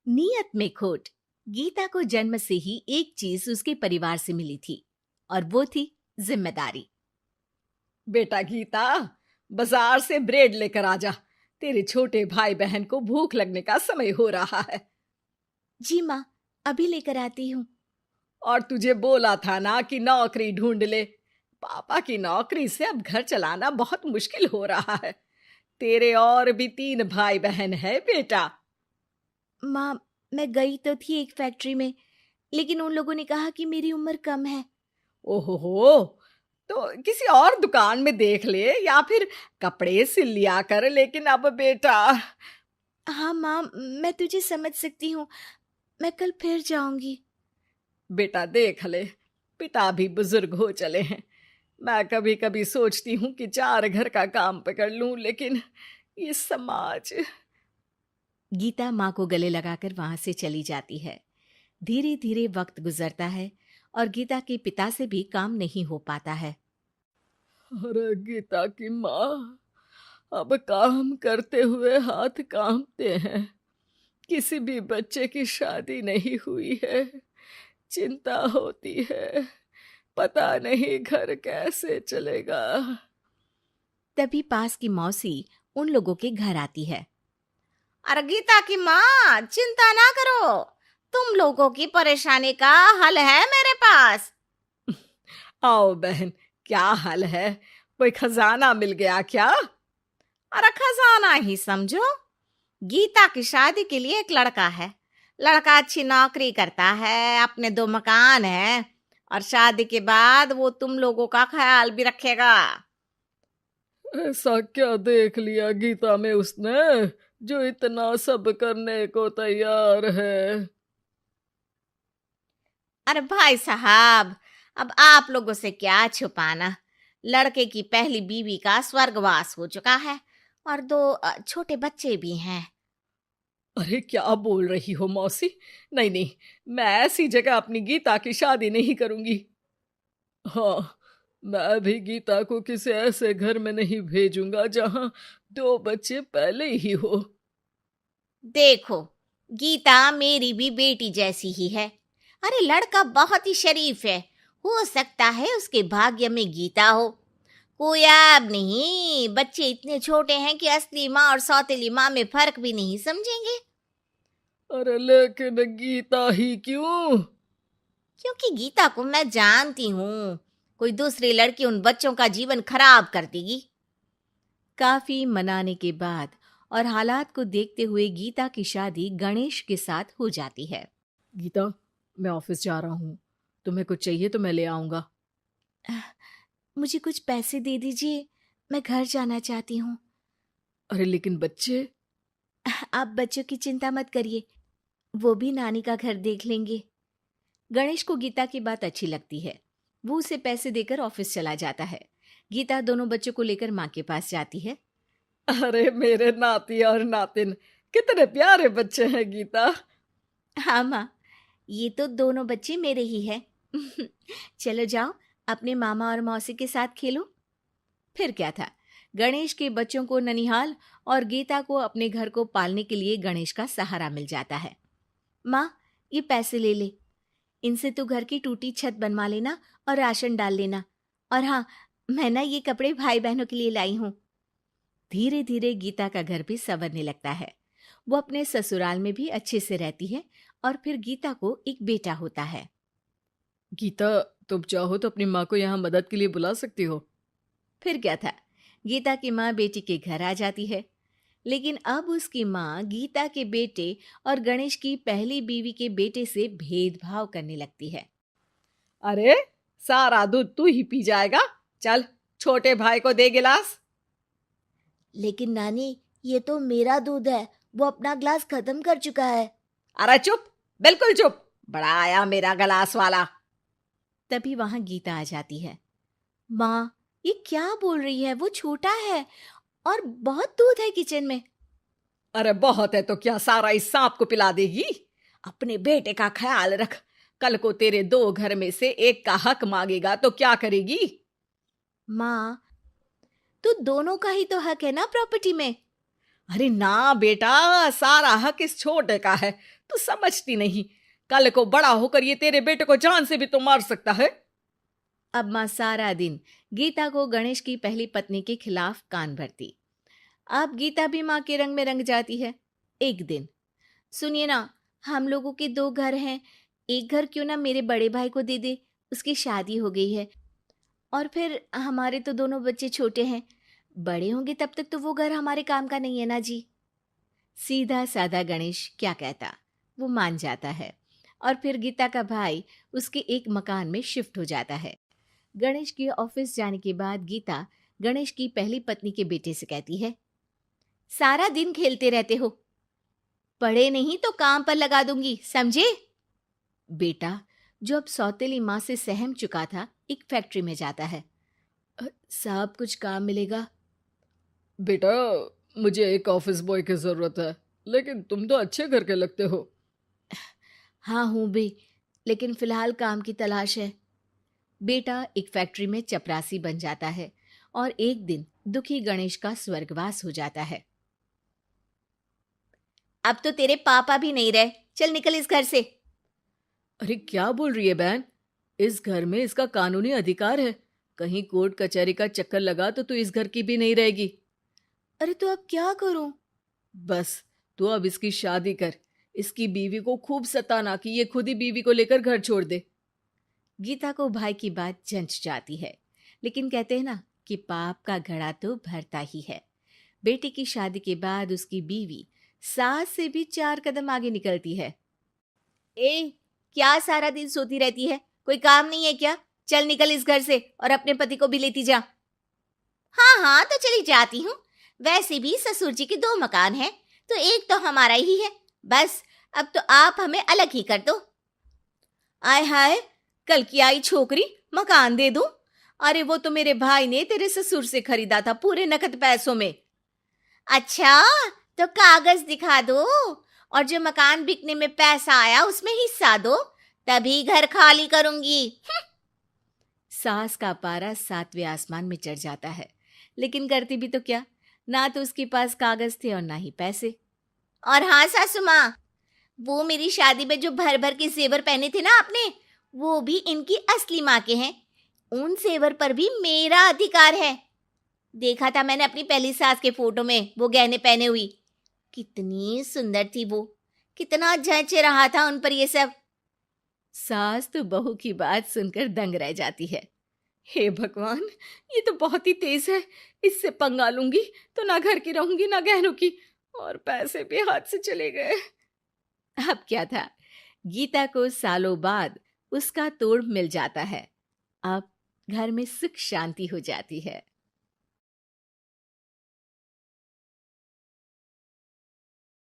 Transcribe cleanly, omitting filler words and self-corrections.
नियत में खोट। गीता को जन्म से ही एक चीज उसके परिवार से मिली थी और वो थी जिम्मेदारी। बेटा गीता, बाजार से ब्रेड लेकर आ जा। तेरे छोटे भाई बहन को भूख लगने का समय हो रहा है। जी माँ, अभी लेकर आती हूँ। और तुझे बोला था ना कि नौकरी ढूंढ ले। पापा की नौकरी से अब घर चलाना बहुत मुश्किल हो रहा है। तेरे और भी 3 भाई बहन है बेटा। माँ, मैं गई तो थी एक फैक्ट्री में, लेकिन उन लोगों ने कहा कि मेरी उम्र कम है। ओहो, तो किसी और दुकान में देख ले या फिर कपड़े सिल लिया कर। लेकिन अब बेटा। हाँ माँ, मैं तुझे समझ सकती हूँ। मैं कल फिर जाऊंगी। बेटा देख ले, पिता भी बुजुर्ग हो चले हैं। मैं कभी कभी सोचती हूँ कि 4 घर का काम पकड़ लूं, लेकिन ये समाज। गीता माँ को गले लगाकर वहां से चली जाती है। धीरे धीरे वक्त गुजरता है और गीता के पिता से भी काम नहीं हो पाता है। अरे गीता की माँ, अब काम करते हुए हाथ कांपते हैं। किसी भी बच्चे की शादी नहीं हुई है। चिंता होती है, पता नहीं घर कैसे चलेगा। तभी पास की मौसी उन लोगों के घर आती है। अरे गीता की माँ, चिंता ना करो। तुम लोगों की परेशानी का हल है मेरे पास। आओ बहन, क्या हाल है? कोई खजाना मिल गया क्या? अरे खजाना ही समझो। गीता की शादी के लिए एक लड़का है। लड़का अच्छी नौकरी करता है, अपने 2 मकान है, और शादी के बाद वो तुम लोगों का ख्याल भी रखेगा। ऐसा क्या देख लिया गीता में उसने जो इतना सब करने को तैयार है? अरे भाई साहब, अब आप लोगों से क्या छुपाना। लड़के की पहली बीवी का स्वर्गवास हो चुका है और 2 छोटे बच्चे भी हैं। अरे क्या बोल रही हो मौसी? नहीं नहीं, मैं ऐसी जगह अपनी गीता की शादी नहीं करूंगी। हाँ, मैं भी गीता को किसी ऐसे घर में नहीं भेजूंगा जहां 2 बच्चे पहले ही हो। देखो, गीता मेरी भी बेटी जैसी ही है। अरे लड़का बहुत ही शरीफ है। हो सकता है उसके भाग्य में गीता हो। कोई ऐब नहीं। बच्चे इतने छोटे हैं कि असली माँ और सौतेली माँ में फर्क भी नहीं समझेंगे। अरे लेकिन गीता ही क्यों? क्योंकि गीता को मैं जानती हूँ। कोई दूसरी लड़की उन बच्चों का जीवन खराब कर देगी। काफी मनाने के बाद और हालात को देखते हुए गीता की शादी गणेश के साथ हो जाती है। गीता, मैं ऑफिस जा रहा हूँ। तुम्हें कुछ चाहिए तो मैं ले आऊंगा। मुझे कुछ पैसे दे दीजिए, मैं घर जाना चाहती हूँ। अरे लेकिन बच्चे। आप बच्चों की चिंता मत करिए, वो भी नानी का घर देख लेंगे। गणेश को गीता की बात अच्छी लगती है। वो उसे पैसे देकर ऑफिस चला जाता है। गीता दोनों बच्चों को लेकर माँ के पास जाती है। अरे मेरे नाती और नातिन, कितने प्यारे बच्चे हैं गीता। हाँ माँ, ये तो दोनों बच्चे मेरे ही हैं। चलो जाओ, अपने मामा और मौसी के साथ खेलो। फिर क्या था, गणेश के बच्चों को ननिहाल और गीता को अपने घर को पालने के लिए गणेश का सहारा मिल जाता है। माँ, ये पैसे ले ले, इनसे तू घर की टूटी छत बनवा लेना और राशन डाल लेना। और हाँ, मैं ना ये कपड़े भाई बहनों के लिए लाई हूँ। धीरे धीरे गीता का घर भी संवरने लगता है। वो अपने ससुराल में भी अच्छे से रहती है और फिर गीता को एक बेटा होता है। गीता, तुम चाहो तो अपनी माँ को यहाँ मदद के लिए बुला सकती हो। फिर क्या था, गीता की माँ बेटी के घर आ जाती है। लेकिन अब उसकी माँ गीता के बेटे और गणेश की पहली बीवी के बेटे से भेदभाव करने लगती है। अरे, सारा दूध तू ही पी जाएगा। चल, छोटे भाई को दे गिलास। लेकिन नानी, ये तो मेरा दूध है, वो अपना ग्लास खत्म कर चुका है। अरे चुप, बिल्कुल चुप। बड़ा आया मेरा गिलास वाला। तभी वहां गीता आ जाती है। माँ, ये क्या बोल रही है, वो छोटा है और बहुत दूध है किचन में। अरे बहुत है तो क्या सारा इस सांप को पिला देगी? अपने बेटे का ख्याल रख। कल को तेरे 2 घर में से एक का हक मांगेगा तो क्या करेगी? माँ, तो दोनों का ही तो हक है ना प्रॉपर्टी में। अरे ना बेटा, सारा हक इस छोटे का है। तू समझती नहीं, कल को बड़ा होकर ये तेरे बेटे को जान से भी तो मार सकता है। अब माँ सारा दिन गीता को गणेश की पहली पत्नी के खिलाफ कान भरती। अब गीता भी माँ के रंग में रंग जाती है। एक दिन, सुनिए ना, हम लोगों के 2 घर हैं, एक घर क्यों ना मेरे बड़े भाई को दे दे, उसकी शादी हो गई है। और फिर हमारे तो दोनों बच्चे छोटे हैं, बड़े होंगे तब तक तो वो घर हमारे काम का नहीं है ना जी। सीधा साधा गणेश क्या कहता, वो मान जाता है और फिर गीता का भाई उसके एक मकान में शिफ्ट हो जाता है। गणेश के ऑफिस जाने के बाद गीता गणेश की पहली पत्नी के बेटे से कहती है, सारा दिन खेलते रहते हो, पढ़े नहीं तो काम पर लगा दूंगी, समझे? बेटा, जो अब सौतेली माँ से सहम चुका था, एक फैक्ट्री में जाता है। साहब, कुछ काम मिलेगा? बेटा, मुझे एक ऑफिस बॉय की जरूरत है, लेकिन तुम तो अच्छे घर के लगते हो। हाँ हूँ बे, लेकिन फिलहाल काम की तलाश है। बेटा एक फैक्ट्री में चपरासी बन जाता है और एक दिन दुखी गणेश का स्वर्गवास हो जाता है। अब तो तेरे पापा भी नहीं रहे, चल निकल इस घर से। अरे क्या बोल रही है बहन, इस घर में इसका कानूनी अधिकार है, कहीं कोर्ट कचहरी का चक्कर लगा तो तू इस घर की भी नहीं रहेगी। अरे तो अब क्या करूं? बस तू अब इसकी शादी कर, इसकी बीवी को खूब सताना कि ये खुद ही बीवी को लेकर घर छोड़ दे। गीता को भाई की बात जंच जाती है, लेकिन कहते हैं ना कि पाप का घड़ा तो भरता ही है। बेटे की शादी के बाद उसकी बीवी सास से भी 4 कदम आगे निकलती है। ए, क्या सारा दिन सोती रहती है, कोई काम नहीं है क्या? चल निकल इस घर से और अपने पति को भी लेती जा। हाँ हाँ तो चली जाती हूँ, वैसे भी ससुर जी के 2 मकान हैं, तो एक तो हमारा ही है, बस अब तो आप हमें अलग ही कर दो। आय हाय, कल की आई छोकरी मकान दे दूं? अरे वो तो मेरे भाई ने तेरे ससुर से खरीदा था पूरे नकद पैसों में। अच्छा, तो कागज दिखा दो और जो मकान बिकने में पैसा आया उसमें हिस्सा दो, तभी घर खाली करूंगी। सास का पारा 7वें आसमान में चढ़ जाता है, लेकिन करती भी तो क्या, ना तो उसके पास कागज थे और ना ही पैसे। और हाँ सासू माँ, वो मेरी शादी में जो भर भर के जेवर पहने थे ना आपने, वो भी इनकी असली माँ के हैं, उन जेवर पर भी मेरा अधिकार है। देखा था मैंने अपनी पहली सास के फोटो में वो गहने पहने हुई, कितनी सुंदर थी वो, कितना जच रहा था उन पर ये सब। सास तो बहू की बात सुनकर दंग रह जाती है। हे भगवान, ये तो बहुत ही तेज है, इससे पंगा लूंगी तो ना घर की रहूंगी ना गहनों की, और पैसे भी हाथ से चले गए। अब क्या था, गीता को सालों बाद उसका तोड़ मिल जाता है। अब घर में सुख शांति हो जाती है।